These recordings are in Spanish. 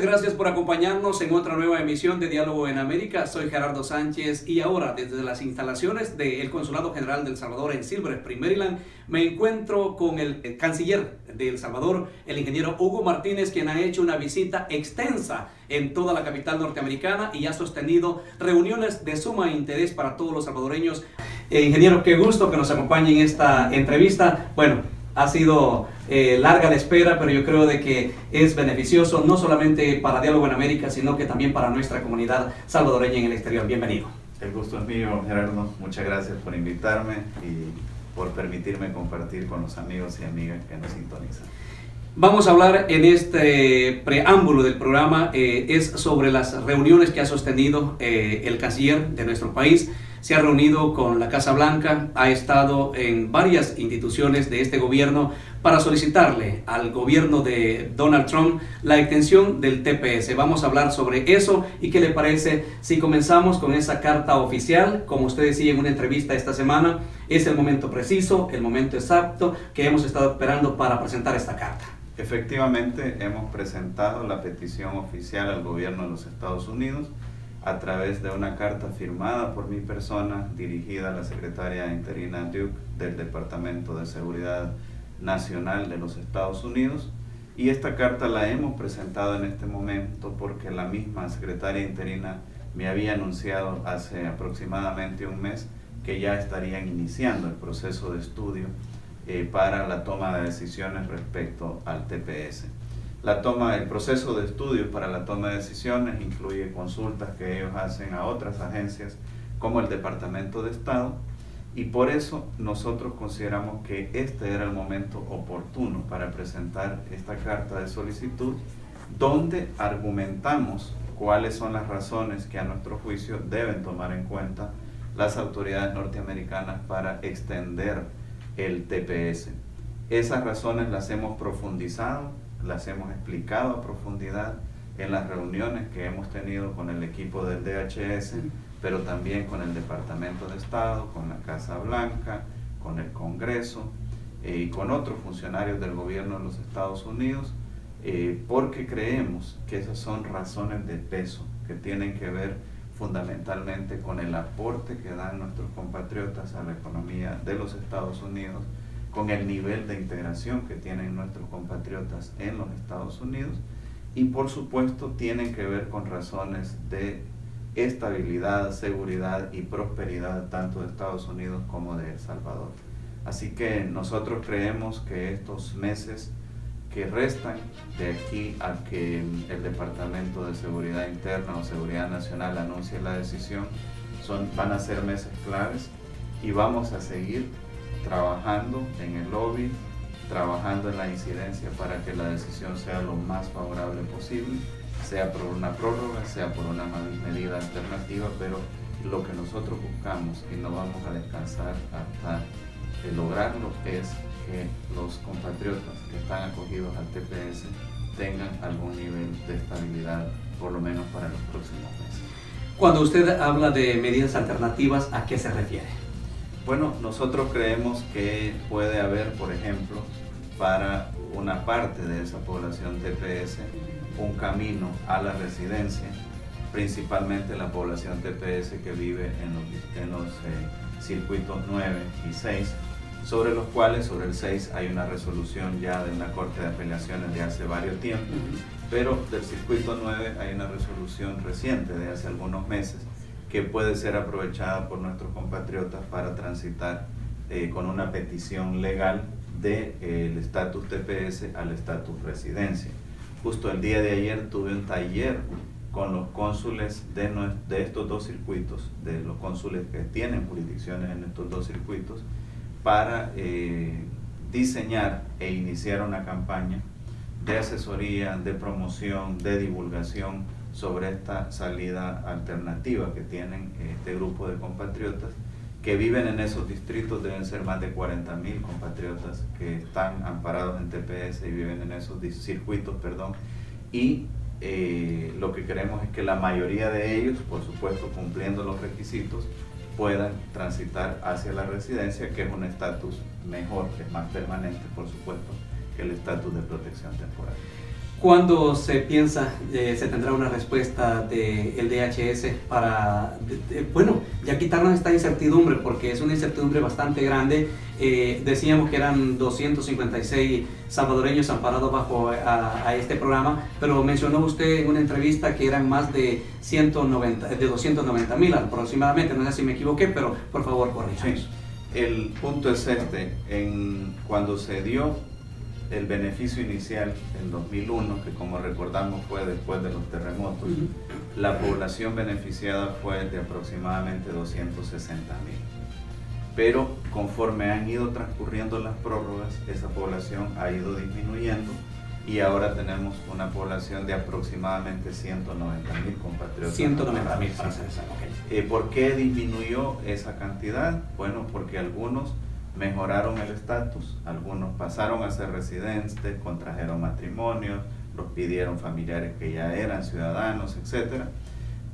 gracias por acompañarnos en otra nueva emisión de Diálogo en América. Soy Gerardo Sánchez y ahora desde las instalaciones del Consulado General de El Salvador en Silver Spring, Maryland, me encuentro con el canciller de El Salvador, el ingeniero Hugo Martínez, quien ha hecho una visita extensa en toda la capital norteamericana y ha sostenido reuniones de suma interés para todos los salvadoreños. Ingeniero, qué gusto que nos acompañe en esta entrevista. Bueno, ha sido larga la espera, pero yo creo de que es beneficioso no solamente para Diálogo en América, sino que también para nuestra comunidad salvadoreña en el exterior. Bienvenido. El gusto es mío, Gerardo. Muchas gracias por invitarme y por permitirme compartir con los amigos y amigas que nos sintonizan. Vamos a hablar en este preámbulo del programa, es sobre las reuniones que ha sostenido el canciller de nuestro país. Se ha reunido con la Casa Blanca, ha estado en varias instituciones de este gobierno para solicitarle al gobierno de Donald Trump la extensión del TPS. Vamos a hablar sobre eso y qué le parece si comenzamos con esa carta oficial. Como usted decía en una entrevista esta semana, es el momento preciso, el momento exacto que hemos estado esperando para presentar esta carta. Efectivamente, hemos presentado la petición oficial al gobierno de los Estados Unidos a través de una carta firmada por mi persona, dirigida a la secretaria interina Duke del Departamento de Seguridad Nacional de los Estados Unidos. Y esta carta la hemos presentado en este momento porque la misma secretaria interina me había anunciado hace aproximadamente un mes que ya estarían iniciando el proceso de estudio para la toma de decisiones respecto al TPS. El proceso de estudio para la toma de decisiones incluye consultas que ellos hacen a otras agencias como el Departamento de Estado, y por eso nosotros consideramos que este era el momento oportuno para presentar esta carta de solicitud, donde argumentamos cuáles son las razones que a nuestro juicio deben tomar en cuenta las autoridades norteamericanas para extender el TPS. Esas razones las hemos profundizado, las hemos explicado a profundidad en las reuniones que hemos tenido con el equipo del DHS, pero también con el Departamento de Estado, con la Casa Blanca, con el Congreso y con otros funcionarios del gobierno de los Estados Unidos, porque creemos que esas son razones de peso que tienen que ver fundamentalmente con el aporte que dan nuestros compatriotas a la economía de los Estados Unidos, con el nivel de integración que tienen nuestros compatriotas en los Estados Unidos, y por supuesto tienen que ver con razones de estabilidad, seguridad y prosperidad tanto de Estados Unidos como de El Salvador. Así que nosotros creemos que estos meses que restan de aquí a que el Departamento de Seguridad Interna o Seguridad Nacional anuncie la decisión van a ser meses claves, y vamos a seguir trabajando en el lobby, trabajando en la incidencia para que la decisión sea lo más favorable posible, sea por una prórroga, sea por una medida alternativa, pero lo que nosotros buscamos, y no vamos a descansar hasta lograrlo, es que los compatriotas que están acogidos al TPS tengan algún nivel de estabilidad, por lo menos para los próximos meses. Cuando usted habla de medidas alternativas, ¿a qué se refiere? Bueno, nosotros creemos que puede haber, por ejemplo, para una parte de esa población TPS, un camino a la residencia, principalmente la población TPS que vive en los circuitos 9 y 6, sobre los cuales, sobre el 6, hay una resolución ya de una Corte de Apelaciones de hace varios tiempos, pero del circuito 9 hay una resolución reciente de hace algunos meses que puede ser aprovechada por nuestros compatriotas para transitar con una petición legal del estatus TPS al estatus residencia. Justo el día de ayer tuve un taller con los cónsules de estos dos circuitos, de los cónsules que tienen jurisdicciones en estos dos circuitos, para diseñar e iniciar una campaña de asesoría, de promoción, de divulgación sobre esta salida alternativa que tienen este grupo de compatriotas que viven en esos distritos. Deben ser más de 40.000 compatriotas que están amparados en TPS y viven en esos circuitos, y lo que queremos es que la mayoría de ellos, por supuesto cumpliendo los requisitos, puedan transitar hacia la residencia, que es un estatus mejor, que es más permanente, por supuesto, que el estatus de protección temporal. ¿Cuándo se piensa, se tendrá una respuesta del DHS para, bueno, ya quitarnos esta incertidumbre, porque es una incertidumbre bastante grande? Decíamos que eran 256 salvadoreños amparados bajo a este programa, pero mencionó usted en una entrevista que eran más de 290,000 aproximadamente, no sé si me equivoqué, pero por favor corríjanos. Sí. El punto es este: cuando se dio el beneficio inicial en 2001, que como recordamos fue después de los terremotos, la población beneficiada fue de aproximadamente 260,000. Pero conforme han ido transcurriendo las prórrogas, esa población ha ido disminuyendo y ahora tenemos una población de aproximadamente 190,000 compatriotas. 190,000 para ser exacto. Okay. ¿Por qué disminuyó esa cantidad? Bueno, porque algunos mejoraron el estatus, algunos pasaron a ser residentes, contrajeron matrimonios, los pidieron familiares que ya eran ciudadanos, etc.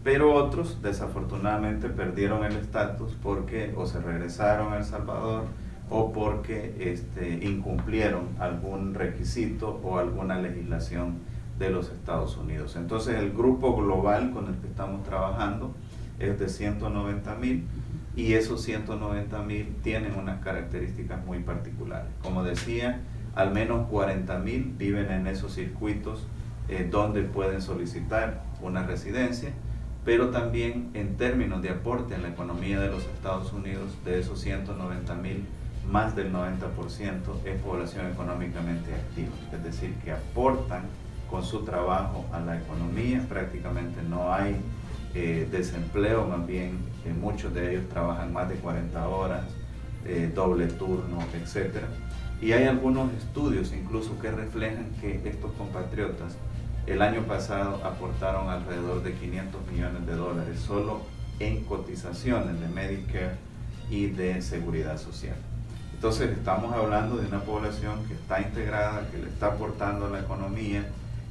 Pero otros desafortunadamente perdieron el estatus porque o se regresaron a El Salvador o porque incumplieron algún requisito o alguna legislación de los Estados Unidos. Entonces el grupo global con el que estamos trabajando es de 190,000. Y esos 190,000 tienen unas características muy particulares. Como decía, al menos 40,000 viven en esos circuitos donde pueden solicitar una residencia, pero también en términos de aporte a la economía de los Estados Unidos, de esos 190,000, más del 90% es población económicamente activa, es decir, que aportan con su trabajo a la economía. Prácticamente no hay desempleo, más bien muchos de ellos trabajan más de 40 horas, doble turno, etc. Y hay algunos estudios incluso que reflejan que estos compatriotas el año pasado aportaron alrededor de $500 millones solo en cotizaciones de Medicare y de Seguridad Social. Entonces estamos hablando de una población que está integrada, que le está aportando a la economía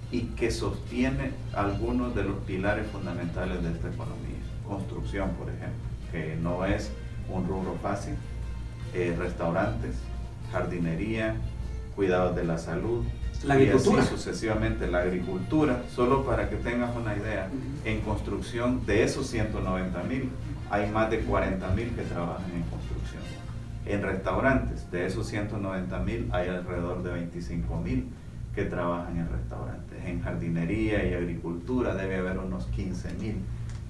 y que sostiene algunos de los pilares fundamentales de esta economía. Construcción, por ejemplo, que no es un rubro fácil, restaurantes, jardinería, cuidados de la salud, la agricultura. Y así sucesivamente, la agricultura. Solo para que tengas una idea, en construcción de esos 190,000 hay más de 40,000 que trabajan en construcción. En restaurantes, de esos 190,000 hay alrededor de 25,000 que trabajan en restaurantes. En jardinería y agricultura debe haber unos 15,000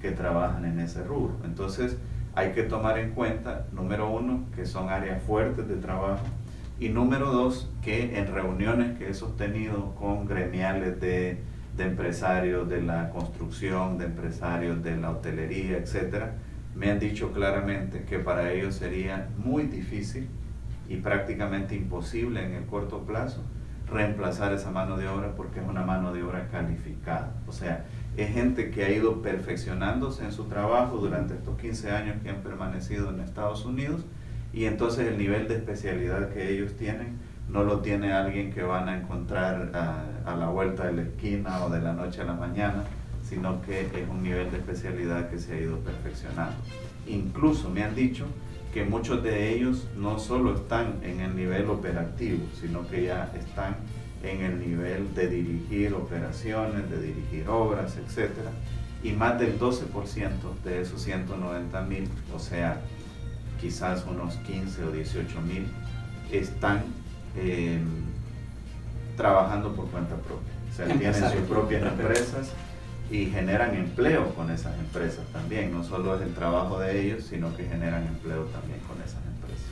que trabajan en ese rubro. Entonces hay que tomar en cuenta, número uno, que son áreas fuertes de trabajo, y número dos, que en reuniones que he sostenido con gremiales de empresarios de la construcción, de empresarios de la hotelería, etc., me han dicho claramente que para ellos sería muy difícil y prácticamente imposible en el corto plazo reemplazar esa mano de obra, porque es una mano de obra calificada. O sea, es gente que ha ido perfeccionándose en su trabajo durante estos 15 años que han permanecido en Estados Unidos, y entonces el nivel de especialidad que ellos tienen no lo tiene alguien que van a encontrar a la vuelta de la esquina o de la noche a la mañana, sino que es un nivel de especialidad que se ha ido perfeccionando. Incluso me han dicho que muchos de ellos no solo están en el nivel operativo, sino que ya están en el nivel de dirigir operaciones, de dirigir obras, etc. Y más del 12% de esos 190,000, o sea, quizás unos 15 o 18,000, están trabajando por cuenta propia. O sea, tienen sus propias empresas y generan empleo con esas empresas también. No solo es el trabajo de ellos, sino que generan empleo también con esas empresas.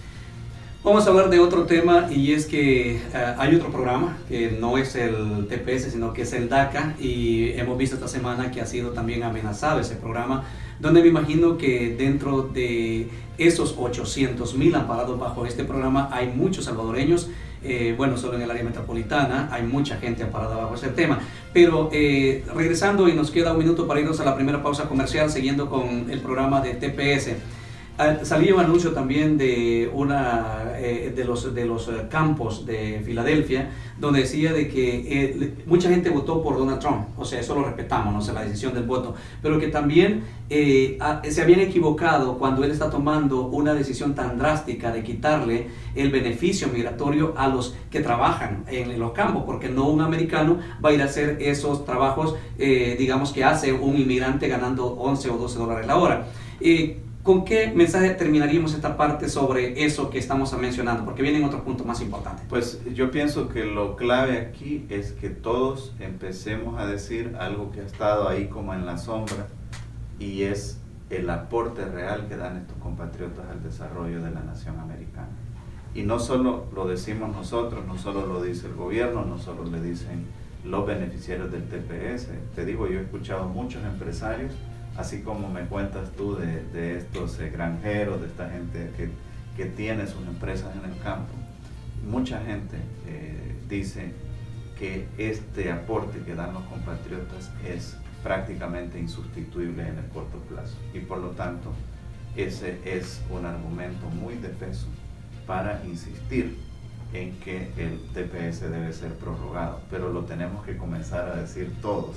Vamos a hablar de otro tema, y es que hay otro programa que no es el TPS, sino que es el DACA, y hemos visto esta semana que ha sido también amenazado ese programa, donde me imagino que dentro de esos 800,000 amparados bajo este programa hay muchos salvadoreños. Bueno, solo en el área metropolitana hay mucha gente amparada bajo ese tema. Pero regresando, y nos queda un minuto para irnos a la primera pausa comercial, siguiendo con el programa de TPS. Salió un anuncio también de de los campos de Filadelfia, donde decía de que mucha gente votó por Donald Trump, o sea, eso lo respetamos, no sé, la decisión del voto, pero que también se habían equivocado cuando él está tomando una decisión tan drástica de quitarle el beneficio migratorio a los que trabajan en los campos, porque no un americano va a ir a hacer esos trabajos, digamos, que hace un inmigrante ganando 11 o 12 dólares la hora. ¿Con qué mensaje terminaríamos esta parte sobre eso que estamos mencionando? Porque vienen otros puntos más importantes. Pues yo pienso que lo clave aquí es que todos empecemos a decir algo que ha estado ahí como en la sombra, y es el aporte real que dan estos compatriotas al desarrollo de la nación americana. Y no solo lo decimos nosotros, no solo lo dice el gobierno, no solo le dicen los beneficiarios del TPS. Te digo, yo he escuchado muchos empresarios, así como me cuentas tú de estos granjeros, de esta gente que tiene sus empresas en el campo. Mucha gente dice que este aporte que dan los compatriotas es prácticamente insustituible en el corto plazo, y por lo tanto ese es un argumento muy de peso para insistir en que el TPS debe ser prorrogado, pero lo tenemos que comenzar a decir todos,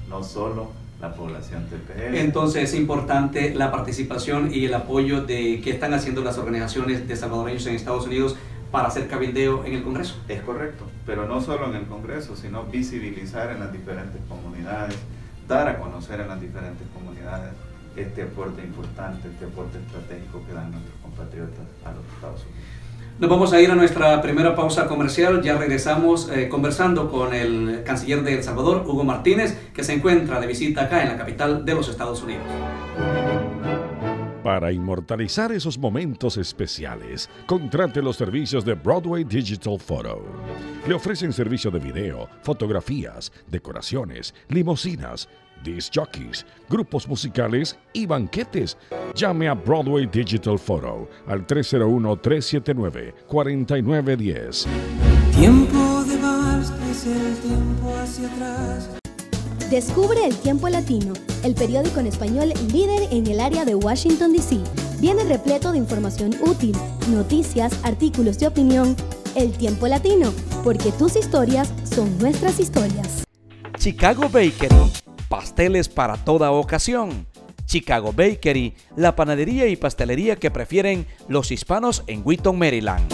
no solo la población TPS. Entonces es importante la participación y el apoyo que están haciendo las organizaciones de salvadoreños en Estados Unidos para hacer cabildeo en el Congreso. Es correcto, pero no solo en el Congreso, sino visibilizar en las diferentes comunidades, dar a conocer en las diferentes comunidades este aporte importante, este aporte estratégico que dan nuestros compatriotas a los Estados Unidos. Nos vamos a ir a nuestra primera pausa comercial. Ya regresamos conversando con el canciller de El Salvador, Hugo Martínez, que se encuentra de visita acá en la capital de los Estados Unidos. Para inmortalizar esos momentos especiales, contrate los servicios de Broadway Digital Photo. Le ofrecen servicio de video, fotografías, decoraciones, limusinas, disc jockeys, grupos musicales y banquetes. Llame a Broadway Digital Photo al 301-379-4910. Tiempo de vals es el tiempo hacia atrás. Descubre El Tiempo Latino, el periódico en español líder en el área de Washington, D.C. Viene repleto de información útil, noticias, artículos de opinión. El Tiempo Latino, porque tus historias son nuestras historias. Chicago Bakery, pasteles para toda ocasión. Chicago Bakery, la panadería y pastelería que prefieren los hispanos en Wheaton, Maryland.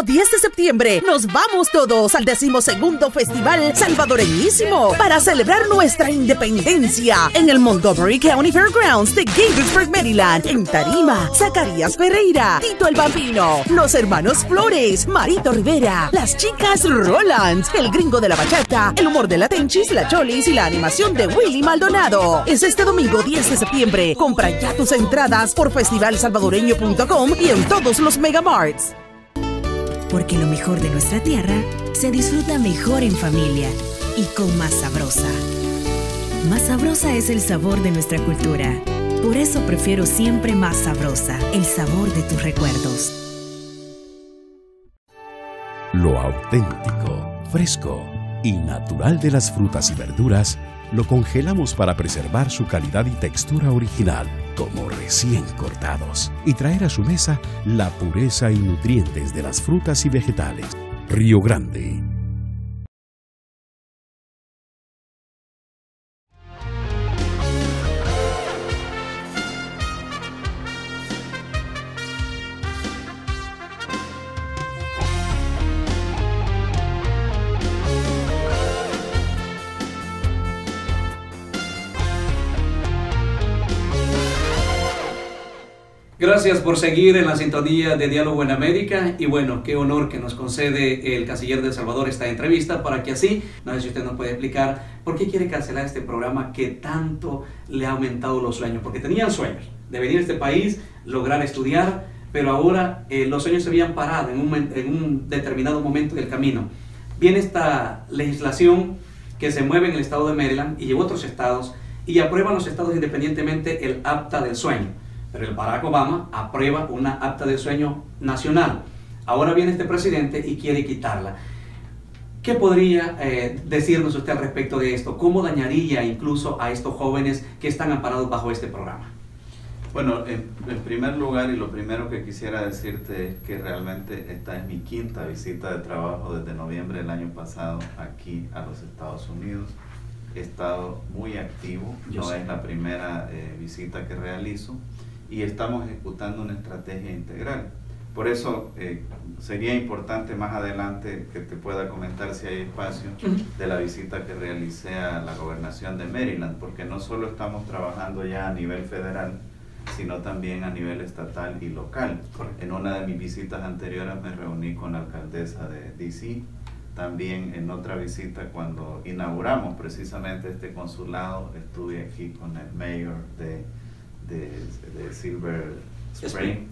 10 de septiembre nos vamos todos al 12º Festival Salvadoreñísimo para celebrar nuestra independencia en el Montgomery County Fairgrounds de Gaithersburg, Maryland. En tarima, Zacarías Ferreira, Tito el Bambino, los hermanos Flores, Marito Rivera, las chicas Roland, el gringo de la bachata, el humor de la Tenchis, la Cholis y la animación de Willy Maldonado. Es este domingo 10 de septiembre. Compra ya tus entradas por festivalsalvadoreño.com y en todos los megamarts. Porque lo mejor de nuestra tierra se disfruta mejor en familia y con Más Sabrosa. Más Sabrosa es el sabor de nuestra cultura. Por eso prefiero siempre Más Sabrosa, el sabor de tus recuerdos. Lo auténtico, fresco y natural de las frutas y verduras lo congelamos para preservar su calidad y textura original, como recién cortados, y traer a su mesa la pureza y nutrientes de las frutas y vegetales. Río Grande. Gracias por seguir en la sintonía de Diálogo en América, y bueno, qué honor que nos concede el canciller de El Salvador esta entrevista, para que así, no sé si usted nos puede explicar por qué quiere cancelar este programa que tanto le ha aumentado los sueños, porque tenían sueños de venir a este país, lograr estudiar, pero ahora los sueños se habían parado en un determinado momento del camino. Viene esta legislación que se mueve en el estado de Maryland y en otros estados, y aprueban los estados independientemente el acta del sueño. Pero el Barack Obama aprueba una acta del sueño nacional. Ahora viene este presidente y quiere quitarla. ¿Qué podría decirnos usted al respecto de esto? ¿Cómo dañaría incluso a estos jóvenes que están amparados bajo este programa? Bueno, en primer lugar, y lo primero que quisiera decirte es que realmente esta es mi quinta visita de trabajo desde noviembre del año pasado aquí a los Estados Unidos. He estado muy activo, no es la primera visita que realizo, y estamos ejecutando una estrategia integral. Por eso sería importante más adelante que te pueda comentar, si hay espacio, de la visita que realicé a la gobernación de Maryland, porque no solo estamos trabajando ya a nivel federal, sino también a nivel estatal y local. Correcto. En una de mis visitas anteriores me reuní con la alcaldesa de D.C., también en otra visita cuando inauguramos precisamente este consulado, estuve aquí con el mayor de Silver Spring,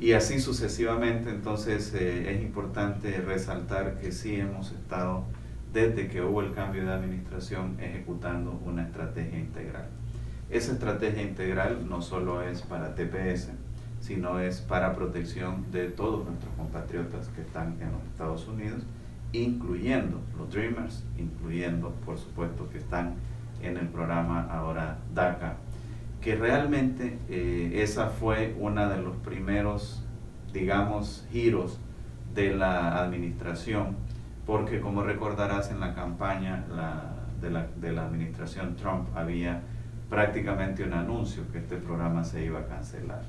y así sucesivamente. Entonces es importante resaltar que sí hemos estado, desde que hubo el cambio de administración, ejecutando una estrategia integral. Esa estrategia integral no solo es para TPS, sino es para protección de todos nuestros compatriotas que están en los Estados Unidos, incluyendo los Dreamers, incluyendo, por supuesto, que están en el programa ahora DACA, que realmente esa fue una de los primeros, digamos, giros de la administración, porque como recordarás, en la campaña de la administración Trump había prácticamente un anuncio que este programa se iba a cancelar.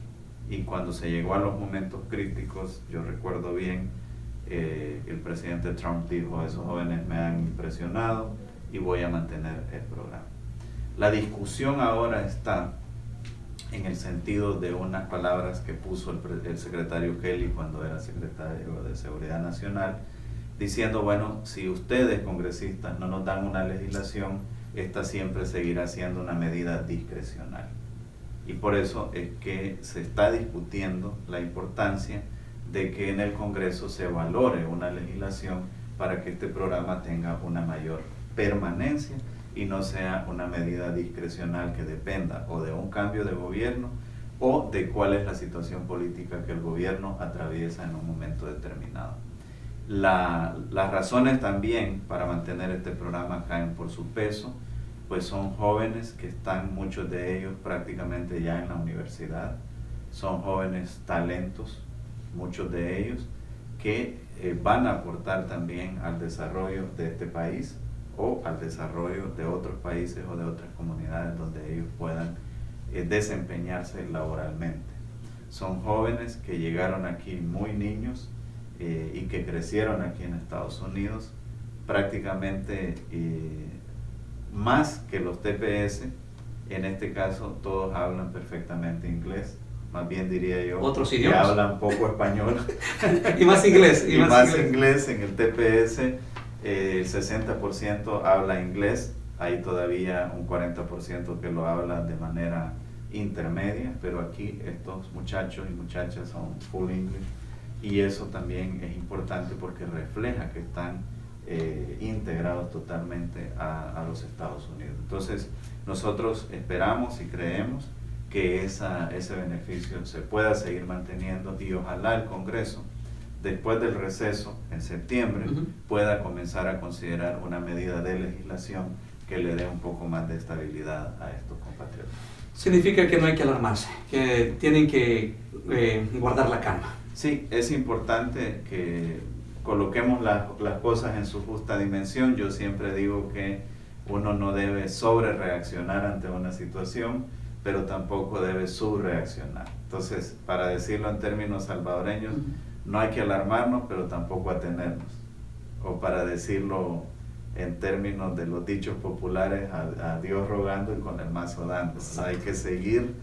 Y cuando se llegó a los momentos críticos, yo recuerdo bien, el presidente Trump dijo: esos jóvenes me han impresionado y voy a mantener el programa. La discusión ahora está en el sentido de unas palabras que puso el secretario Kelly cuando era secretario de Seguridad Nacional, diciendo: bueno, si ustedes, congresistas, no nos dan una legislación, esta siempre seguirá siendo una medida discrecional. Y por eso es que se está discutiendo la importancia de que en el Congreso se valore una legislación para que este programa tenga una mayor permanencia y no sea una medida discrecional que dependa o de un cambio de gobierno o de cuál es la situación política que el gobierno atraviesa en un momento determinado. Las razones también para mantener este programa caen por su peso, pues son jóvenes que están, muchos de ellos prácticamente ya en la universidad, son jóvenes talentos, muchos de ellos, que van a aportar también al desarrollo de este país o al desarrollo de otros países o de otras comunidades donde ellos puedan desempeñarse laboralmente. Son jóvenes que llegaron aquí muy niños y que crecieron aquí en Estados Unidos, prácticamente más que los TPS. En este caso todos hablan perfectamente inglés, más bien diría yo otros que idiomas, hablan poco español y más inglés, y más inglés. En el TPS el 60% habla inglés, hay todavía un 40% que lo habla de manera intermedia, pero aquí estos muchachos y muchachas son full English, y eso también es importante porque refleja que están integrados totalmente a los Estados Unidos. Entonces nosotros esperamos y creemos que ese beneficio se pueda seguir manteniendo, y ojalá el Congreso, después del receso en septiembre, pueda comenzar a considerar una medida de legislación que le dé un poco más de estabilidad a estos compatriotas. Significa que no hay que alarmarse, que tienen que guardar la calma. Sí, es importante que coloquemos las cosas en su justa dimensión. Yo siempre digo que uno no debe sobre reaccionar ante una situación, pero tampoco debe subreaccionar. Entonces, para decirlo en términos salvadoreños, no hay que alarmarnos, pero tampoco atenernos. O para decirlo en términos de los dichos populares, a Dios rogando y con el mazo dando. Hay que seguir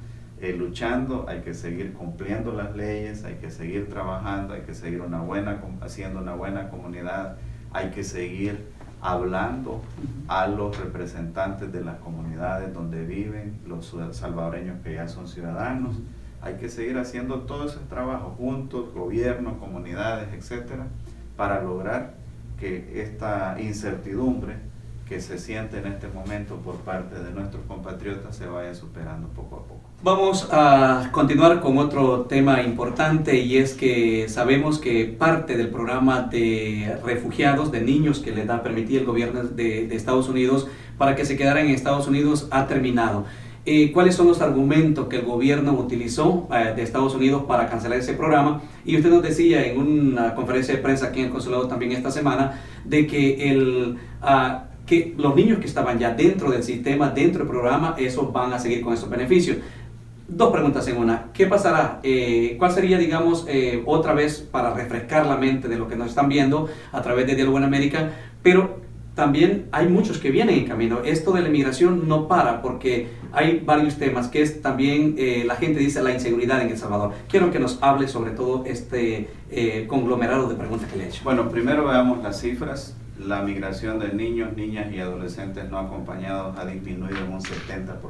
luchando, hay que seguir cumpliendo las leyes, hay que seguir trabajando, hay que seguir haciendo una buena comunidad, hay que seguir hablando a los representantes de las comunidades donde viven los salvadoreños que ya son ciudadanos. Hay que seguir haciendo todo ese trabajo juntos, gobierno, comunidades, etcétera, para lograr que esta incertidumbre que se siente en este momento por parte de nuestros compatriotas se vaya superando poco a poco. Vamos a continuar con otro tema importante, y es que sabemos que parte del programa de refugiados, de niños que le permitía el gobierno de Estados Unidos para que se quedaran en Estados Unidos ha terminado. ¿Cuáles son los argumentos que el gobierno utilizó de Estados Unidos para cancelar ese programa? Y usted nos decía en una conferencia de prensa aquí en el consulado también esta semana de que que los niños que estaban ya dentro del sistema, dentro del programa, esos van a seguir con esos beneficios. Dos preguntas en una. ¿Qué pasará? ¿Cuál sería, digamos, otra vez para refrescar la mente de lo que nos están viendo a través de Diálogo en América? Pero también hay muchos que vienen en camino. Esto de la inmigración no para, porque hay varios temas, que es también, la gente dice, la inseguridad en El Salvador. Quiero que nos hable sobre todo este conglomerado de preguntas que le he hecho. Bueno, primero veamos las cifras. La migración de niños, niñas y adolescentes no acompañados ha disminuido en un 70%.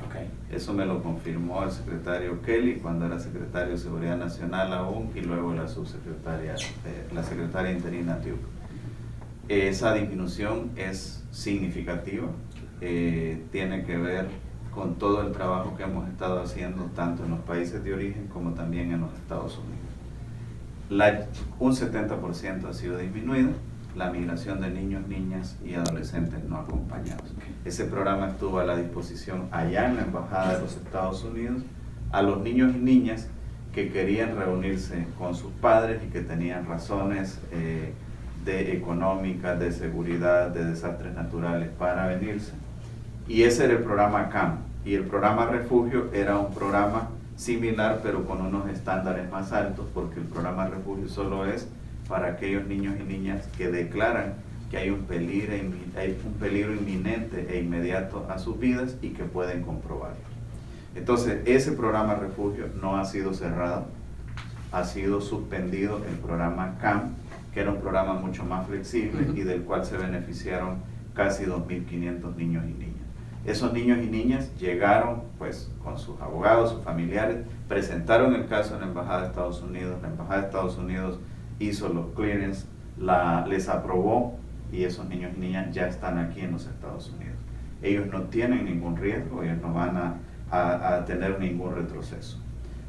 Okay. Eso me lo confirmó el secretario Kelly cuando era secretario de Seguridad Nacional aún, y luego la subsecretaria, la secretaria interina Duke. Esa disminución es significativa, tiene que ver con todo el trabajo que hemos estado haciendo tanto en los países de origen como también en los Estados Unidos. Un 70% ha sido disminuido la migración de niños, niñas y adolescentes no acompañados. Ese programa estuvo a la disposición allá en la Embajada de los Estados Unidos a los niños y niñas que querían reunirse con sus padres y que tenían razones económicas, de seguridad, de desastres naturales para venirse. Y ese era el programa CAM. Y el programa Refugio era un programa similar, pero con unos estándares más altos, porque el programa Refugio solo es para aquellos niños y niñas que declaran que hay un peligro inminente e inmediato a sus vidas y que pueden comprobarlo. Entonces, ese programa Refugio no ha sido cerrado, ha sido suspendido el programa CAM, que era un programa mucho más flexible y del cual se beneficiaron casi 2.500 niños y niñas. Esos niños y niñas llegaron pues con sus abogados, sus familiares, presentaron el caso en la Embajada de Estados Unidos. La Embajada de Estados Unidos hizo los clearance, les aprobó, y esos niños y niñas ya están aquí en los Estados Unidos. Ellos no tienen ningún riesgo, ellos no van a tener ningún retroceso.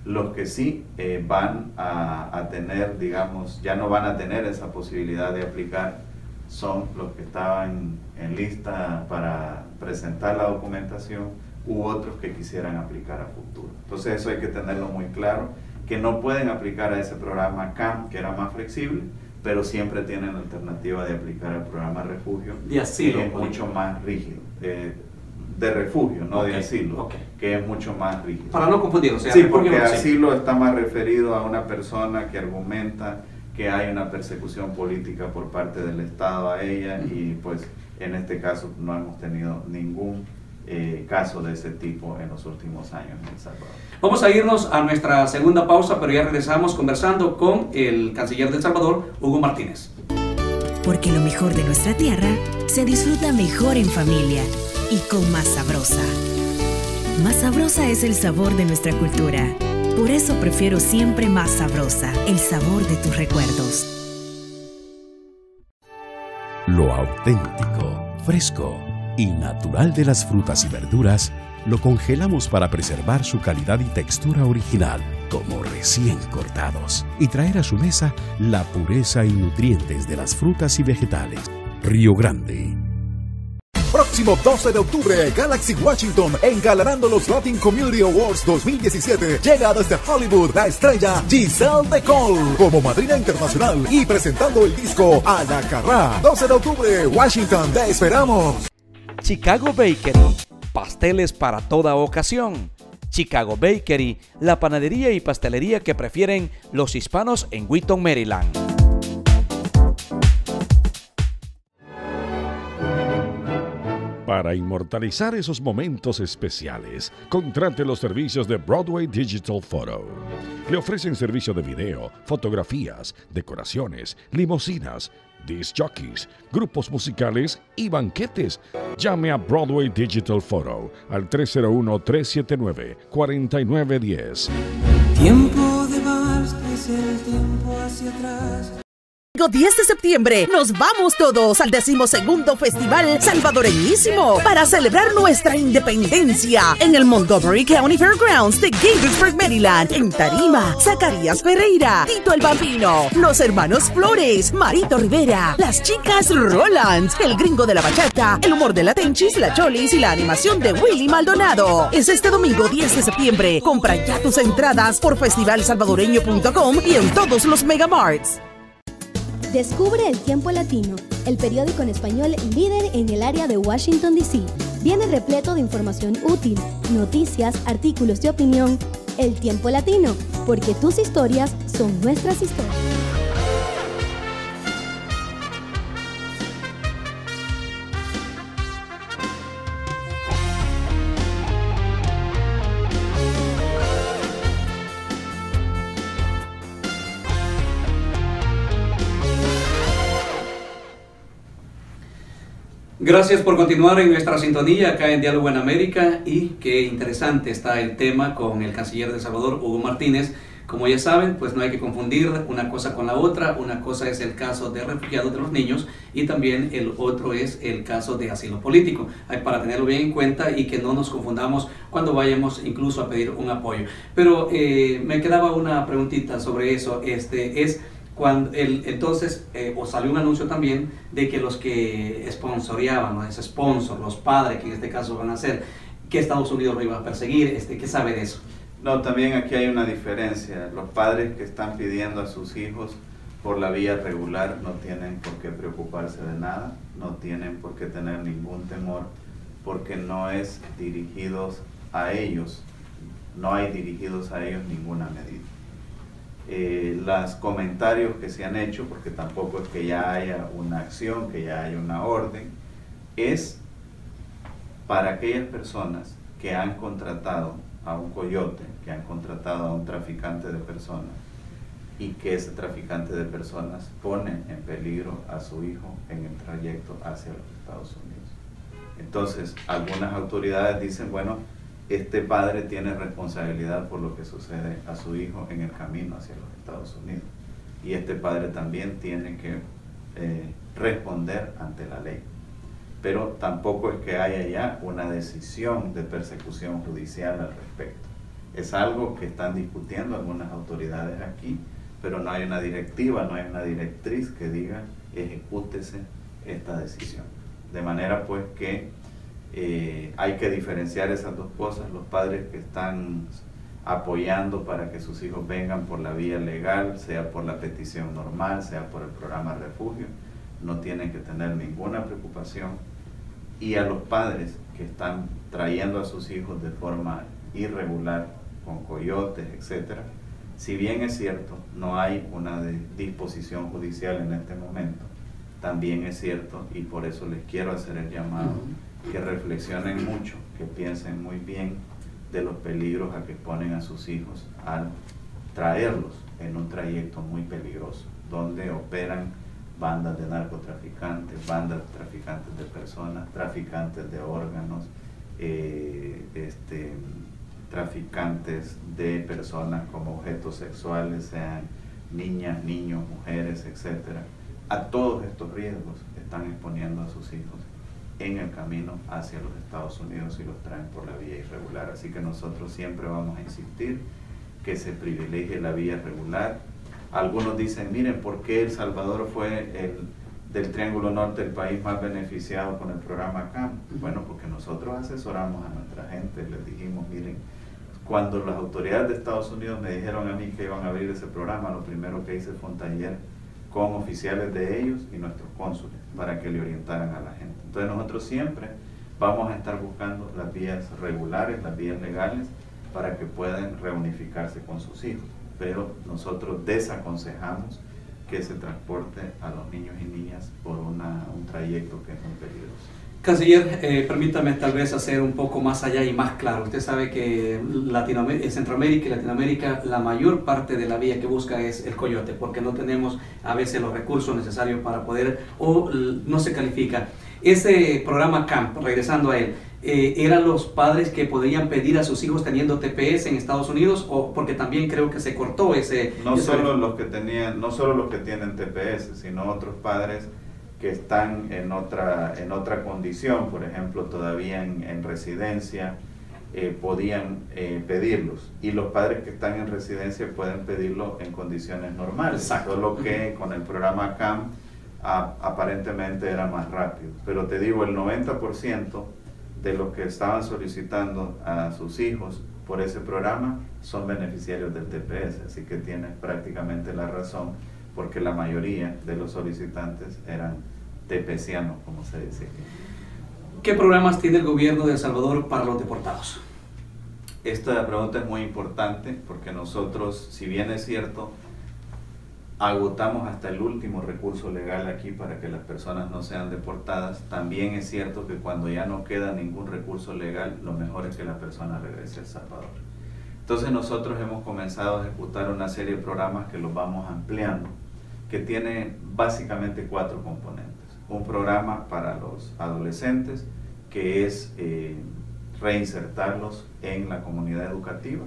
Los que sí van a tener, digamos, ya no van a tener esa posibilidad de aplicar, son los que estaban en lista para presentar la documentación u otros que quisieran aplicar a futuro. Entonces eso hay que tenerlo muy claro, que no pueden aplicar a ese programa CAM, que era más flexible, pero siempre tienen la alternativa de aplicar al programa Refugio, de asilo, que es mucho más rígido, de refugio, no de asilo, que es mucho más rígido. Para no confundir, o sea, sí, porque asilo está más referido a una persona que argumenta que hay una persecución política por parte del Estado a ella, y pues en este caso no hemos tenido ningún caso de ese tipo en los últimos años en El Salvador. Vamos a irnos a nuestra segunda pausa, pero ya regresamos conversando con el canciller de El Salvador, Hugo Martínez. Porque lo mejor de nuestra tierra se disfruta mejor en familia y con Más Sabrosa. Más Sabrosa es el sabor de nuestra cultura. Por eso prefiero siempre Más Sabrosa, el sabor de tus recuerdos. Lo auténtico, fresco y natural de las frutas y verduras lo congelamos para preservar su calidad y textura original, como recién cortados, y traer a su mesa la pureza y nutrientes de las frutas y vegetales. Río Grande. Próximo 12 de octubre, Galaxy Washington, engalanando los Latin Community Awards 2017. Llega desde Hollywood la estrella Giselle DeCole como madrina internacional y presentando el disco A la Carrá. 12 de octubre, Washington, te esperamos. Chicago Bakery, pasteles para toda ocasión. Chicago Bakery, la panadería y pastelería que prefieren los hispanos en Wheaton, Maryland. Para inmortalizar esos momentos especiales, contrate los servicios de Broadway Digital Photo. Le ofrecen servicio de video, fotografías, decoraciones, limusinas, disc jockeys, grupos musicales y banquetes. Llame a Broadway Digital Photo al 301-379-4910. Tiempo de vals, es el tiempo hacia atrás. domingo 10 de septiembre nos vamos todos al 12º Festival Salvadoreñísimo para celebrar nuestra independencia en el Montgomery County Fairgrounds de Gaithersburg, Maryland. En tarima, Zacarías Ferreira, Tito el Bambino, los hermanos Flores, Marito Rivera, las chicas Rolands, el gringo de la bachata, el humor de la Tenchis, la Cholis y la animación de Willy Maldonado. Es este domingo 10 de septiembre. Compra ya tus entradas por festivalsalvadoreño.com y en todos los megamarts. Descubre El Tiempo Latino, el periódico en español líder en el área de Washington, D.C. Viene repleto de información útil, noticias, artículos de opinión. El Tiempo Latino, porque tus historias son nuestras historias. Gracias por continuar en nuestra sintonía acá en Diálogo en América, y qué interesante está el tema con el canciller de El Salvador, Hugo Martínez. Como ya saben, pues no hay que confundir una cosa con la otra. Una cosa es el caso de refugiados de los niños y también el otro es el caso de asilo político. Hay para tenerlo bien en cuenta y que no nos confundamos cuando vayamos incluso a pedir un apoyo. Pero me quedaba una preguntita sobre eso. Cuando entonces os salió un anuncio también de que los que sponsoreaban, ¿no? Ese sponsor, los padres que en este caso van a ser, que Estados Unidos lo iba a perseguir. ¿Qué sabe de eso? No, también aquí hay una diferencia. Los padres que están pidiendo a sus hijos por la vía regular no tienen por qué preocuparse de nada, no tienen por qué tener ningún temor, porque no es dirigidos a ellos, no hay dirigidos a ellos ninguna medida. Los comentarios que se han hecho, porque tampoco es que ya haya una acción, que ya haya una orden, es para aquellas personas que han contratado a un coyote, que han contratado a un traficante de personas, y que ese traficante de personas pone en peligro a su hijo en el trayecto hacia los Estados Unidos. Entonces, algunas autoridades dicen, bueno, este padre tiene responsabilidad por lo que sucede a su hijo en el camino hacia los Estados Unidos. Y este padre también tiene que responder ante la ley. Pero tampoco es que haya ya una decisión de persecución judicial al respecto. Es algo que están discutiendo algunas autoridades aquí, pero no hay una directiva, no hay una directriz que diga ejecútese esta decisión. De manera pues que hay que diferenciar esas dos cosas. Los padres que están apoyando para que sus hijos vengan por la vía legal, sea por la petición normal, sea por el programa refugio, no tienen que tener ninguna preocupación. Y a los padres que están trayendo a sus hijos de forma irregular, con coyotes, etc., si bien es cierto, no hay una disposición judicial en este momento, también es cierto, y por eso les quiero hacer el llamado, que reflexionen mucho, que piensen muy bien de los peligros a que ponen a sus hijos al traerlos en un trayecto muy peligroso, donde operan bandas de narcotraficantes, bandas de traficantes de personas, traficantes de órganos, traficantes de personas como objetos sexuales, sean niñas, niños, mujeres, etc. A todos estos riesgos están exponiendo a sus hijos en el camino hacia los Estados Unidos y los traen por la vía irregular. Así que nosotros siempre vamos a insistir que se privilegie la vía regular. Algunos dicen, miren, ¿por qué El Salvador fue del Triángulo Norte el país más beneficiado con el programa CAMP? Bueno, porque nosotros asesoramos a nuestra gente, les dijimos, miren, cuando las autoridades de Estados Unidos me dijeron a mí que iban a abrir ese programa, lo primero que hice fue un taller con oficiales de ellos y nuestros cónsules para que le orientaran a la gente. Entonces nosotros siempre vamos a estar buscando las vías regulares, las vías legales, para que puedan reunificarse con sus hijos. Pero nosotros desaconsejamos que se transporte a los niños y niñas por un trayecto que es muy peligroso. Canciller, permítame tal vez hacer un poco más allá y más claro. Usted sabe que en Centroamérica y Latinoamérica la mayor parte de la vía que busca es el coyote, porque no tenemos a veces los recursos necesarios para poder, o no se califica. Ese programa CAMP, regresando a él, ¿eran los padres que podían pedir a sus hijos teniendo TPS en Estados Unidos? O porque también creo que se cortó ese... No solo los que tienen TPS, sino otros padres que están en otra condición, por ejemplo, todavía en residencia, podían pedirlos. Y los padres que están en residencia pueden pedirlo en condiciones normales. Exacto. Solo que con el programa CAM aparentemente era más rápido. Pero te digo, el 90% de los que estaban solicitando a sus hijos por ese programa son beneficiarios del TPS, así que tienes prácticamente la razón, porque la mayoría de los solicitantes eran TPSianos, como se dice. ¿Qué programas tiene el gobierno de El Salvador para los deportados? Esta pregunta es muy importante porque nosotros, si bien es cierto, agotamos hasta el último recurso legal aquí para que las personas no sean deportadas, también es cierto que cuando ya no queda ningún recurso legal, lo mejor es que la persona regrese a El Salvador. Entonces nosotros hemos comenzado a ejecutar una serie de programas que los vamos ampliando, que tiene básicamente 4 componentes. Un programa para los adolescentes, que es reinsertarlos en la comunidad educativa.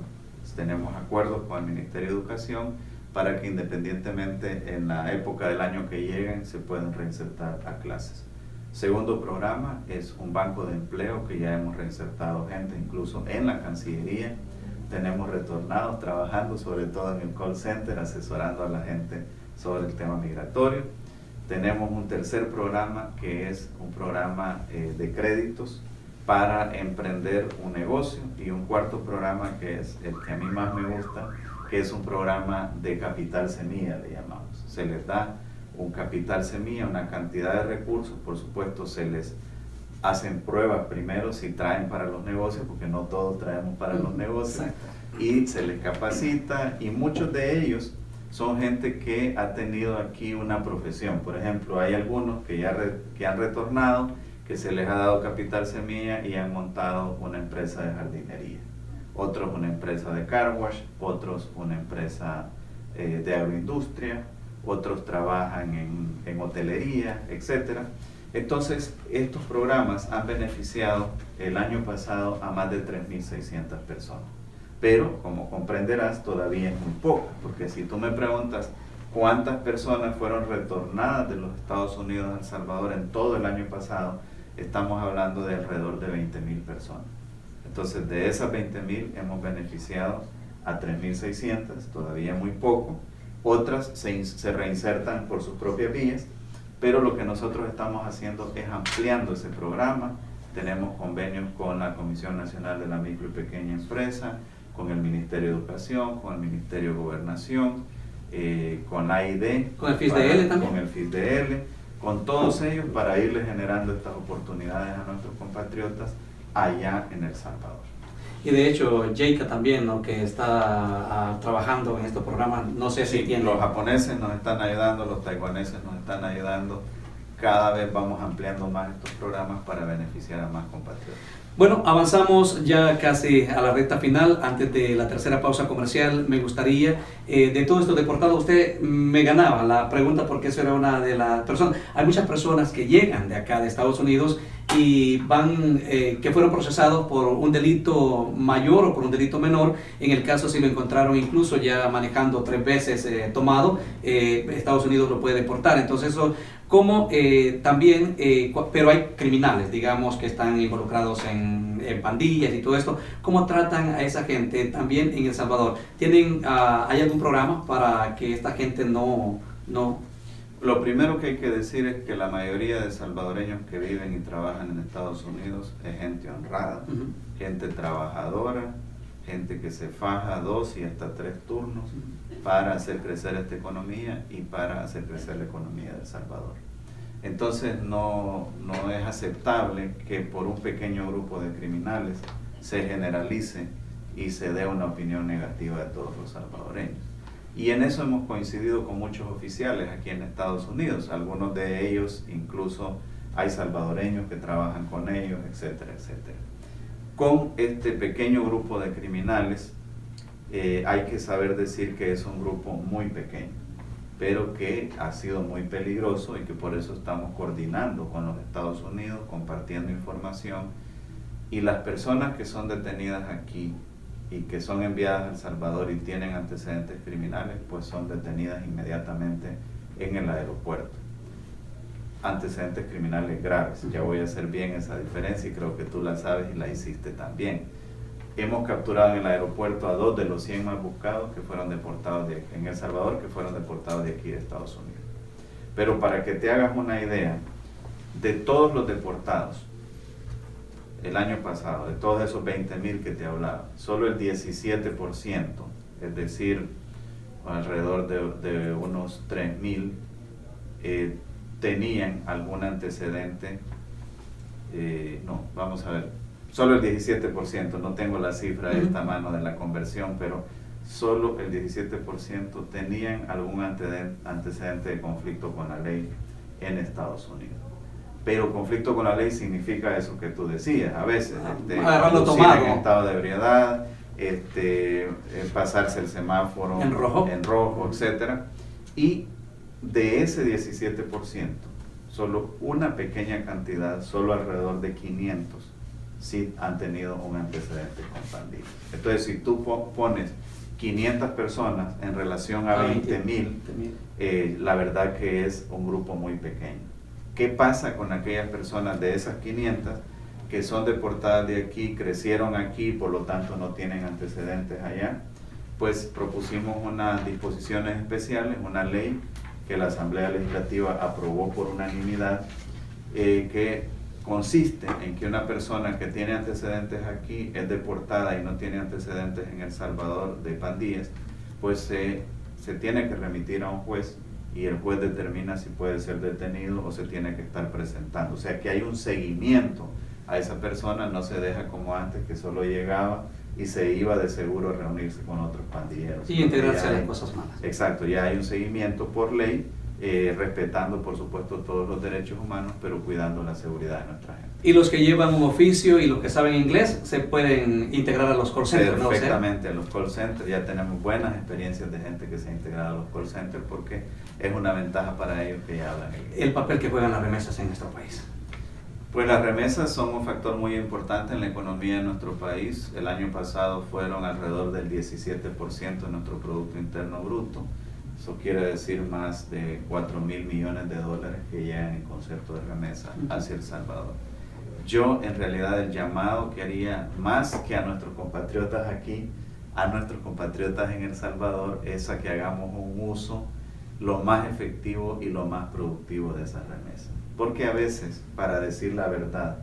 Tenemos acuerdos con el Ministerio de Educación para que independientemente en la época del año que lleguen se puedan reinsertar a clases. Segundo programa es un banco de empleo que ya hemos reinsertado gente, incluso en la Cancillería. Tenemos retornados trabajando sobre todo en el call center, asesorando a la gente sobre el tema migratorio. Tenemos un tercer programa que es un programa de créditos para emprender un negocio, y un cuarto programa que es el que a mí más me gusta, que es un programa de capital semilla, le llamamos. Se les da un capital semilla, una cantidad de recursos, por supuesto se les hacen pruebas primero si traen para los negocios, porque no todos traemos para los negocios, y se les capacita, y muchos de ellos son gente que ha tenido aquí una profesión. Por ejemplo, hay algunos que han retornado, que se les ha dado capital semilla y han montado una empresa de jardinería, otros una empresa de car wash, otros una empresa de agroindustria, otros trabajan en hotelería, etc. Entonces, estos programas han beneficiado el año pasado a más de 3.600 personas. Pero, como comprenderás, todavía es muy poco, porque si tú me preguntas cuántas personas fueron retornadas de los Estados Unidos a El Salvador en todo el año pasado, estamos hablando de alrededor de 20.000 personas. Entonces, de esas 20.000 hemos beneficiado a 3.600, todavía muy poco. Otras se reinsertan por sus propias vías, pero lo que nosotros estamos haciendo es ampliando ese programa. Tenemos convenios con la Comisión Nacional de la Micro y Pequeña Empresa, con el Ministerio de Educación, con el Ministerio de Gobernación, con AID, con el FISDL también. Con el FISDL, con todos ellos, para irles generando estas oportunidades a nuestros compatriotas allá en El Salvador. Y de hecho, JICA también, ¿no?, que está trabajando en estos programas, no sé si tiene... Los japoneses nos están ayudando, los taiwaneses nos están ayudando. Cada vez vamos ampliando más estos programas para beneficiar a más compatriotas. Bueno, avanzamos ya casi a la recta final. Antes de la tercera pausa comercial, me gustaría, de todo esto deportado, usted me ganaba la pregunta porque eso era una de las personas. Hay muchas personas que llegan de acá, de Estados Unidos, y van, que fueron procesados por un delito mayor o por un delito menor. En el caso, si lo encontraron incluso ya manejando 3 veces tomado, Estados Unidos lo puede deportar. Entonces eso, como también, pero hay criminales, digamos, que están involucrados en pandillas y todo esto. ¿Cómo tratan a esa gente también en El Salvador? ¿Hay algún programa para que esta gente no? Lo primero que hay que decir es que la mayoría de salvadoreños que viven y trabajan en Estados Unidos es gente honrada, gente trabajadora, gente que se faja 2 y hasta 3 turnos para hacer crecer esta economía y para hacer crecer la economía de El Salvador. Entonces no es aceptable que por un pequeño grupo de criminales se generalice y se dé una opinión negativa de todos los salvadoreños. Y en eso hemos coincidido con muchos oficiales aquí en Estados Unidos. Algunos de ellos incluso hay salvadoreños que trabajan con ellos, etcétera, etcétera. Con este pequeño grupo de criminales hay que saber decir que es un grupo muy pequeño, pero que ha sido muy peligroso y que por eso estamos coordinando con los Estados Unidos, compartiendo información Y las personas que son detenidas aquí y que son enviadas a El Salvador y tienen antecedentes criminales, pues son detenidas inmediatamente en el aeropuerto. Antecedentes criminales graves. Ya voy a hacer bien esa diferencia y creo que tú la sabes y la hiciste también. Hemos capturado en el aeropuerto a 2 de los 100 más buscados que fueron deportados en El Salvador, que fueron deportados de aquí de Estados Unidos. Pero para que te hagas una idea, de todos los deportados el año pasado, de todos esos 20.000 que te hablaba, solo el 17%, es decir, alrededor de unos 3.000, tenían algún antecedente, no, vamos a ver, solo el 17%, no tengo la cifra de esta mano de la conversión, pero solo el 17% tenían algún antecedente de conflicto con la ley en Estados Unidos. Pero conflicto con la ley significa eso que tú decías, a veces, conducir en estado de ebriedad, pasarse el semáforo en rojo, etc. Y de ese 17%, solo una pequeña cantidad, solo alrededor de 500, sí han tenido un antecedente con pandillas. Entonces, si tú pones 500 personas en relación a 20.000, la verdad que es un grupo muy pequeño. ¿Qué pasa con aquellas personas de esas 500 que son deportadas de aquí, crecieron aquí, por lo tanto no tienen antecedentes allá? Pues propusimos unas disposiciones especiales, una ley que la Asamblea Legislativa aprobó por unanimidad, que consiste en que una persona que tiene antecedentes aquí, es deportada y no tiene antecedentes en El Salvador de pandillas, pues se tiene que remitir a un juez y el juez determina si puede ser detenido o se tiene que estar presentando. O sea que hay un seguimiento a esa persona, no se deja como antes que solo llegaba y se iba de seguro a reunirse con otros pandilleros. Y integrarse a las cosas malas. Exacto, ya hay un seguimiento por ley, respetando por supuesto todos los derechos humanos, pero cuidando la seguridad de nuestra gente. Y los que llevan un oficio y los que saben inglés se pueden integrar a los call centers, ¿no? Perfectamente, a los call centers. Ya tenemos buenas experiencias de gente que se ha integrado a los call centers porque es una ventaja para ellos que ya hablan inglés. El papel que juegan las remesas en nuestro país. Pues las remesas son un factor muy importante en la economía de nuestro país. El año pasado fueron alrededor del 17% de nuestro Producto Interno Bruto. Eso quiere decir más de 4.000 millones de dólares que llegan en concepto de remesa hacia El Salvador. Yo en realidad el llamado que haría más que a nuestros compatriotas aquí, a nuestros compatriotas en El Salvador, es a que hagamos un uso lo más efectivo y lo más productivo de esas remesas. Porque a veces, para decir la verdad,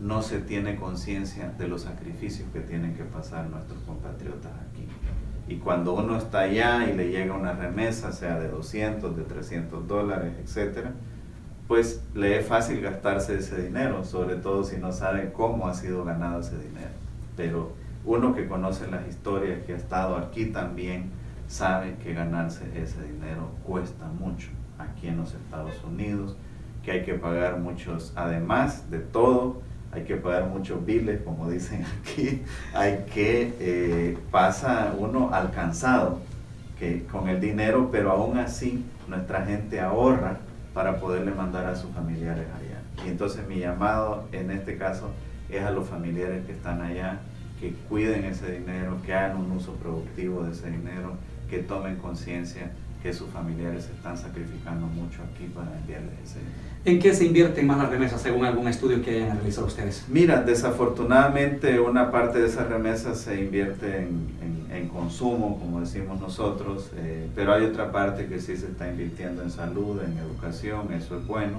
no se tiene conciencia de los sacrificios que tienen que pasar nuestros compatriotas aquí. Y cuando uno está allá y le llega una remesa, sea de 200, de 300 dólares, etc., pues le es fácil gastarse ese dinero, sobre todo si no sabe cómo ha sido ganado ese dinero. Pero uno que conoce las historias, que ha estado aquí también, sabe que ganarse ese dinero cuesta mucho aquí en los Estados Unidos, que hay que pagar muchos, además de todo, hay que pagar muchos biles, como dicen aquí, hay que, pasa uno alcanzado con el dinero, pero aún así nuestra gente ahorra para poderle mandar a sus familiares allá. Y entonces mi llamado en este caso es a los familiares que están allá, que cuiden ese dinero, que hagan un uso productivo de ese dinero, que tomen conciencia que sus familiares se están sacrificando mucho aquí para enviarles ese dinero. ¿En qué se invierten más las remesas según algún estudio que hayan realizado ustedes? Mira, desafortunadamente una parte de esas remesas se invierte en consumo, como decimos nosotros, pero hay otra parte que sí se está invirtiendo en salud, en educación, eso es bueno.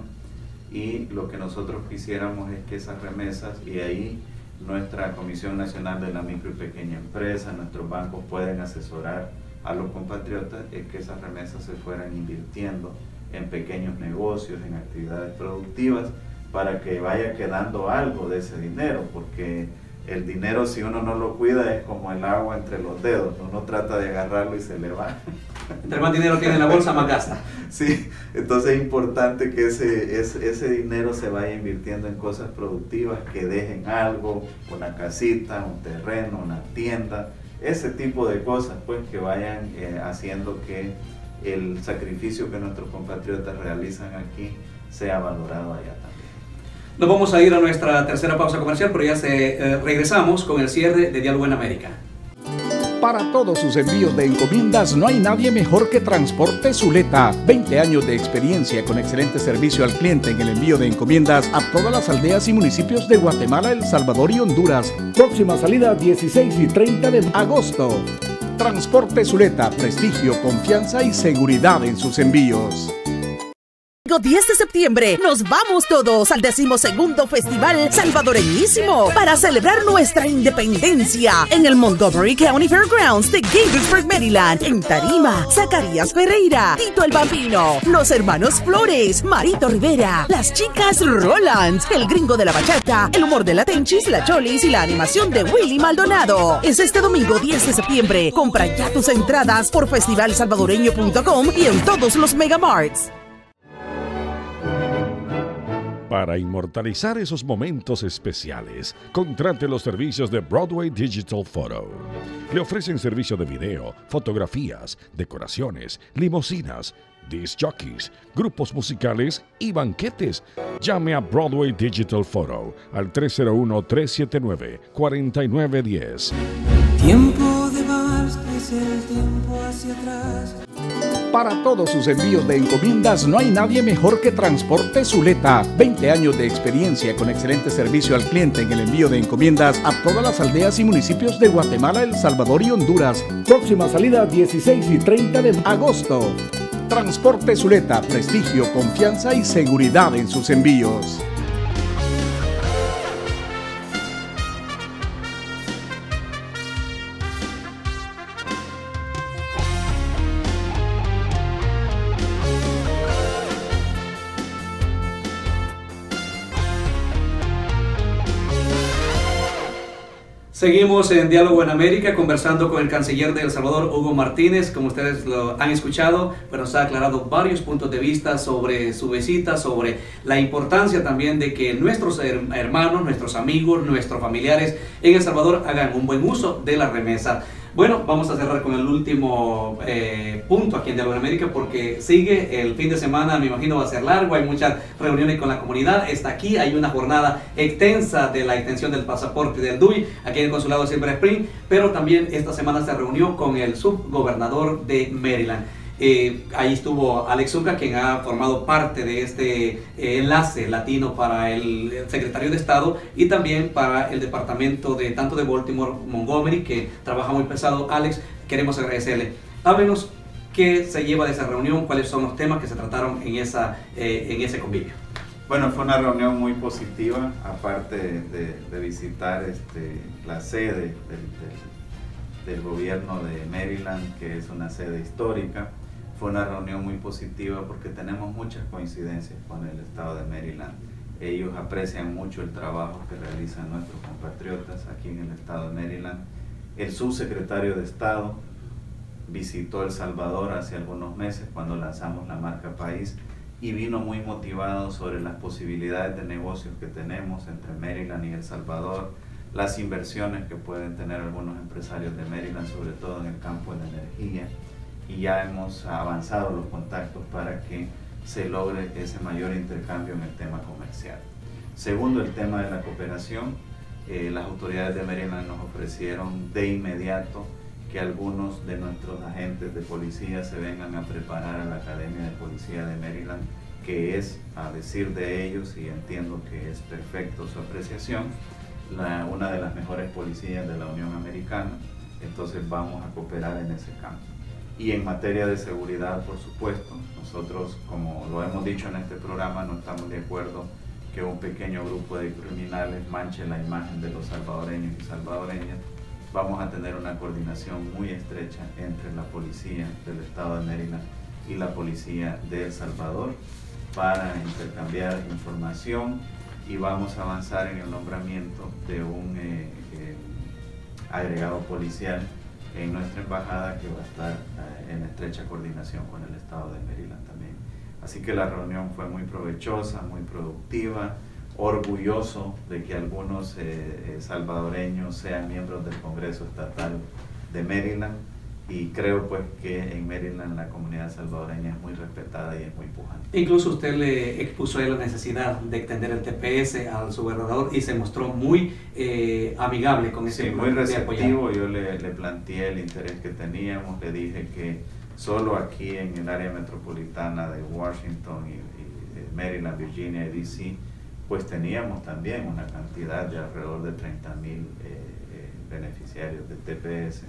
Y lo que nosotros quisiéramos es que esas remesas, y ahí nuestra Comisión Nacional de la Micro y Pequeña Empresa, nuestros bancos pueden asesorar a los compatriotas, es que esas remesas se fueran invirtiendo en pequeños negocios, en actividades productivas, para que vaya quedando algo de ese dinero, porque el dinero, si uno no lo cuida, es como el agua entre los dedos, uno trata de agarrarlo y se le va. Entre más dinero tiene en la bolsa, más gasta. Sí, entonces es importante que ese dinero se vaya invirtiendo en cosas productivas, que dejen algo, una casita, un terreno, una tienda, ese tipo de cosas, pues, que vayan haciendo que el sacrificio que nuestros compatriotas realizan aquí sea valorado allá también. Nos vamos a ir a nuestra tercera pausa comercial, pero ya regresamos con el cierre de Diálogo en América. Para todos sus envíos de encomiendas no hay nadie mejor que Transporte Zuleta. 20 años de experiencia con excelente servicio al cliente en el envío de encomiendas a todas las aldeas y municipios de Guatemala, El Salvador y Honduras. Próxima salida 16 y 30 de agosto. Transporte Zuleta, prestigio, confianza y seguridad en sus envíos. 10 de septiembre nos vamos todos al 12º Festival Salvadoreñísimo para celebrar nuestra independencia en el Montgomery County Fairgrounds de Gaithersburg, Maryland. En tarima, Zacarías Ferreira, Tito el Bambino, los hermanos Flores, Marito Rivera, las chicas Roland, el gringo de la bachata, el humor de la Tenchis, la Cholis y la animación de Willy Maldonado. Es este domingo 10 de septiembre. Compra ya tus entradas por festivalsalvadoreño.com y en todos los megamarts. Para inmortalizar esos momentos especiales, contrate los servicios de Broadway Digital Photo. Le ofrecen servicio de video, fotografías, decoraciones, limusinas, disc jockeys, grupos musicales y banquetes. Llame a Broadway Digital Photo al 301-379-4910. Tiempo de vals, es el tiempo hacia atrás. Para todos sus envíos de encomiendas no hay nadie mejor que Transporte Zuleta. 20 años de experiencia con excelente servicio al cliente en el envío de encomiendas a todas las aldeas y municipios de Guatemala, El Salvador y Honduras. Próxima salida 16 y 30 de agosto. Transporte Zuleta, prestigio, confianza y seguridad en sus envíos. Seguimos en Diálogo en América conversando con el canciller de El Salvador, Hugo Martínez. Como ustedes lo han escuchado, pues nos ha aclarado varios puntos de vista sobre su visita, sobre la importancia también de que nuestros hermanos, nuestros amigos, nuestros familiares en El Salvador hagan un buen uso de la remesa. Bueno, vamos a cerrar con el último punto aquí en Diálogo en América, porque sigue el fin de semana, me imagino va a ser largo, hay muchas reuniones con la comunidad. Está aquí, hay una jornada extensa de la extensión del pasaporte del DUI aquí en el consulado de Silver Spring, pero también esta semana se reunió con el subgobernador de Maryland. Ahí estuvo Alex Zucca, quien ha formado parte de este enlace latino para el secretario de Estado y también para el departamento de tanto de Baltimore, Montgomery, que trabaja muy pesado. Alex, queremos agradecerle. Háblenos qué se lleva de esa reunión, cuáles son los temas que se trataron en ese convivio. Bueno, fue una reunión muy positiva, aparte de visitar la sede del gobierno de Maryland, que es una sede histórica. Fue una reunión muy positiva porque tenemos muchas coincidencias con el estado de Maryland. Ellos aprecian mucho el trabajo que realizan nuestros compatriotas aquí en el estado de Maryland. El subsecretario de Estado visitó El Salvador hace algunos meses cuando lanzamos la marca País y vino muy motivado sobre las posibilidades de negocios que tenemos entre Maryland y El Salvador, las inversiones que pueden tener algunos empresarios de Maryland, sobre todo en el campo de la energía. Y ya hemos avanzado los contactos para que se logre ese mayor intercambio en el tema comercial. Segundo, el tema de la cooperación. Las autoridades de Maryland nos ofrecieron de inmediato que algunos de nuestros agentes de policía se vengan a preparar a la Academia de Policía de Maryland, que es, a decir de ellos, y entiendo que es perfecto su apreciación, una de las mejores policías de la Unión Americana. Entonces vamos a cooperar en ese campo. Y en materia de seguridad, por supuesto, nosotros, como lo hemos dicho en este programa, no estamos de acuerdo que un pequeño grupo de criminales manche la imagen de los salvadoreños y salvadoreñas. Vamos a tener una coordinación muy estrecha entre la policía del estado de Maryland y la policía de El Salvador para intercambiar información, y vamos a avanzar en el nombramiento de un agregado policial en nuestra embajada, que va a estar en estrecha coordinación con el estado de Maryland también. Así que la reunión fue muy provechosa, muy productiva, orgulloso de que algunos salvadoreños sean miembros del Congreso Estatal de Maryland, y creo pues que en Maryland la comunidad salvadoreña es muy respetada y es muy pujante. Incluso usted le expuso a él la necesidad de extender el TPS al su gobernador y se mostró muy amigable con ese muy receptivo. Yo le planteé el interés que teníamos, le dije que solo aquí en el área metropolitana de Washington y Maryland, Virginia y DC, pues teníamos también una cantidad de alrededor de 30,000 beneficiarios de TPS,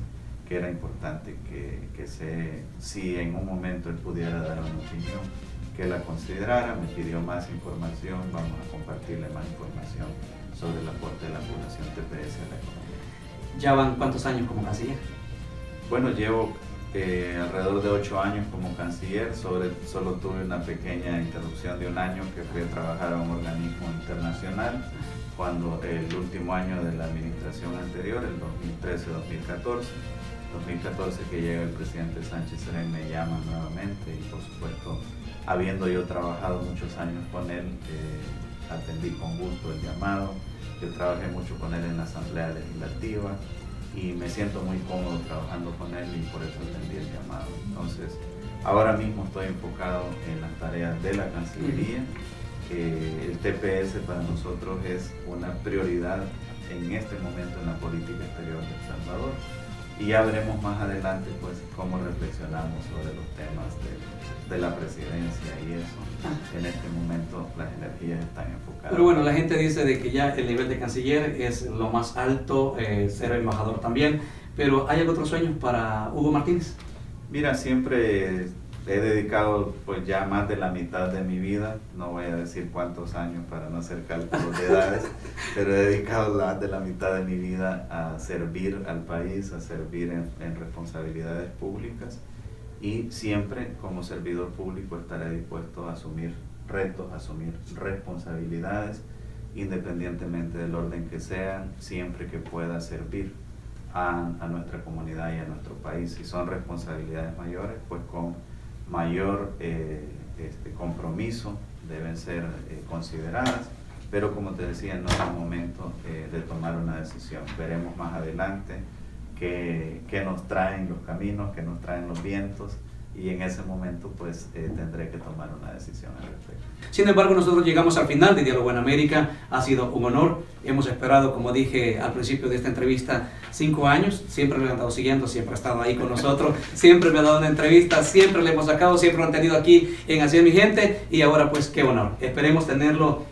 que era importante si en un momento él pudiera dar una opinión, que la considerara. Me pidió más información, vamos a compartirle más información sobre el aporte de la población TPS a la economía. ¿Ya van cuántos años como canciller? Bueno, llevo alrededor de 8 años como canciller, solo tuve una pequeña interrupción de 1 año que fui a trabajar a un organismo internacional, cuando el último año de la administración anterior, el 2013-2014, que llega el presidente Sánchez Serén, me llama nuevamente y por supuesto, habiendo yo trabajado muchos años con él, atendí con gusto el llamado. Yo trabajé mucho con él en la Asamblea Legislativa y me siento muy cómodo trabajando con él y por eso atendí el llamado. Entonces, ahora mismo estoy enfocado en las tareas de la Cancillería. El TPS para nosotros es una prioridad en este momento en la política exterior de El Salvador, y ya veremos más adelante pues cómo reflexionamos sobre los temas de la presidencia y eso. En este momento las energías están enfocadas. Pero bueno, la gente dice de que ya el nivel de canciller es lo más alto, ser embajador también, pero ¿hay otros sueños para Hugo Martínez? Mira, siempre he dedicado pues ya más de la mitad de mi vida, no voy a decir cuántos años para no hacer cálculos de edades, pero he dedicado más de la mitad de mi vida a servir al país, a servir en responsabilidades públicas, y siempre como servidor público estaré dispuesto a asumir retos, a asumir responsabilidades, independientemente del orden que sean, siempre que pueda servir a nuestra comunidad y a nuestro país. Si son responsabilidades mayores, pues con mayor compromiso deben ser consideradas, pero como te decía, no es el momento de tomar una decisión. Veremos más adelante qué nos traen los caminos, qué nos traen los vientos, y en ese momento pues tendré que tomar una decisión al respecto. Sin embargo, nosotros llegamos al final de Diálogo en América. Ha sido un honor. Hemos esperado, como dije al principio de esta entrevista, 5 años. Siempre lo he estado siguiendo, siempre ha estado ahí con nosotros, siempre me ha dado una entrevista, siempre le hemos sacado, siempre lo han tenido aquí en Así es mi gente, y ahora pues qué honor. Esperemos tenerlo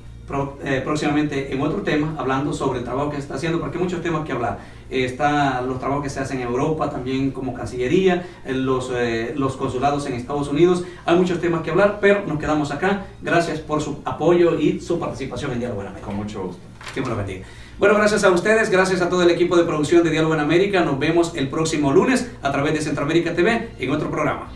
próximamente en otro tema, hablando sobre el trabajo que está haciendo, porque hay muchos temas que hablar. Está los trabajos que se hacen en Europa, también como Cancillería, los consulados en Estados Unidos. Hay muchos temas que hablar, pero nos quedamos acá. Gracias por su apoyo y su participación en Diálogo en América. Con mucho gusto. Dios lo bendiga. Bueno, gracias a ustedes, gracias a todo el equipo de producción de Diálogo en América. Nos vemos el próximo lunes a través de Centroamérica TV en otro programa.